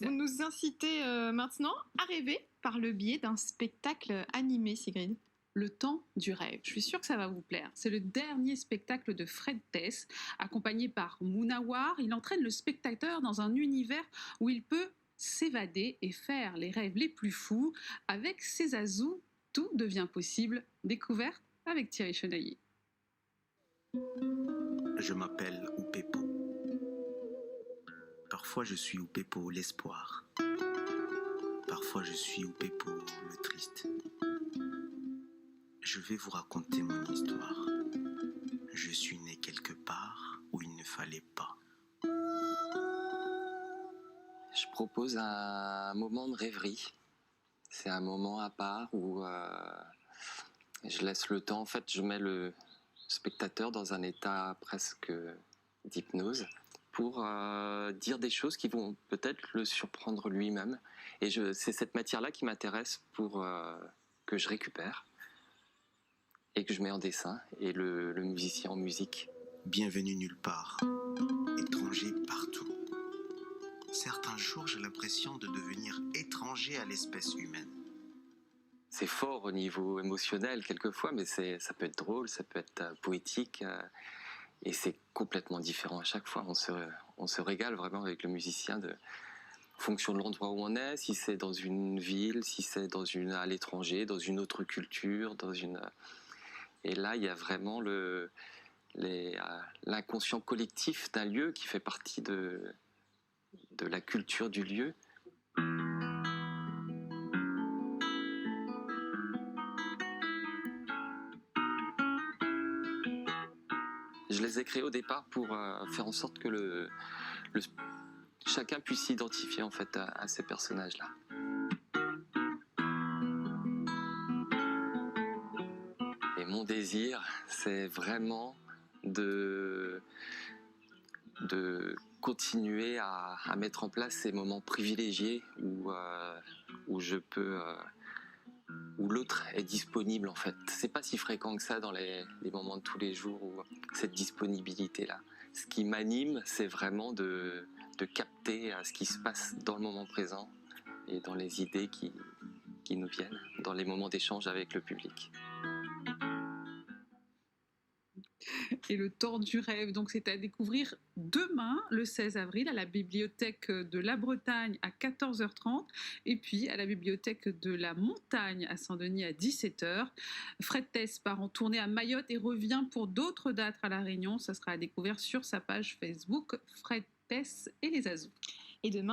Vous nous incitez maintenant à rêver par le biais d'un spectacle animé, Sigrid. Le temps du rêve. Je suis sûre que ça va vous plaire. C'est le dernier spectacle de Fred Tess, accompagné par Mounawar. Il entraîne le spectateur dans un univers où il peut s'évader et faire les rêves les plus fous. Avec ses azous, tout devient possible. Découverte avec Thierry Chenaillet. Je m'appelle Oupepo. Parfois je suis Oupepo l'espoir. Parfois je suis Oupepo le triste. Je vais vous raconter mon histoire. Je suis né quelque part où il ne fallait pas. Je propose un moment de rêverie. C'est un moment à part où je laisse le temps. En fait, je mets le spectateur dans un état presque d'hypnose pour dire des choses qui vont peut-être le surprendre lui-même. Et c'est cette matière-là qui m'intéresse pour que je récupère et que je mets en dessin, et le musicien en musique. Bienvenue nulle part, étranger partout. Certains jours, j'ai l'impression de devenir étranger à l'espèce humaine. C'est fort au niveau émotionnel quelquefois, mais ça peut être drôle, ça peut être poétique, et c'est complètement différent à chaque fois. On se régale vraiment avec le musicien en fonction de l'endroit où on est, si c'est dans une ville, si c'est à l'étranger, dans une autre culture, Et là, il y a vraiment l'inconscient collectif d'un lieu qui fait partie de la culture du lieu. Je les ai créés au départ pour faire en sorte que chacun puisse s'identifier en fait à ces personnages-là. Et mon désir, c'est vraiment de continuer à mettre en place ces moments privilégiés où où l'autre est disponible en fait. C'est pas si fréquent que ça dans les moments de tous les jours, où cette disponibilité-là. Ce qui m'anime, c'est vraiment de capter ce qui se passe dans le moment présent et dans les idées qui nous viennent, dans les moments d'échange avec le public. Et le temps du rêve, donc c'est à découvrir demain, le 16 avril, à la bibliothèque de la Bretagne à 14h30, et puis à la bibliothèque de la Montagne à Saint-Denis à 17h. Fred Tess part en tournée à Mayotte et revient pour d'autres dates à La Réunion. Ça sera à découvrir sur sa page Facebook Fred Tess et les Azous. Et demain,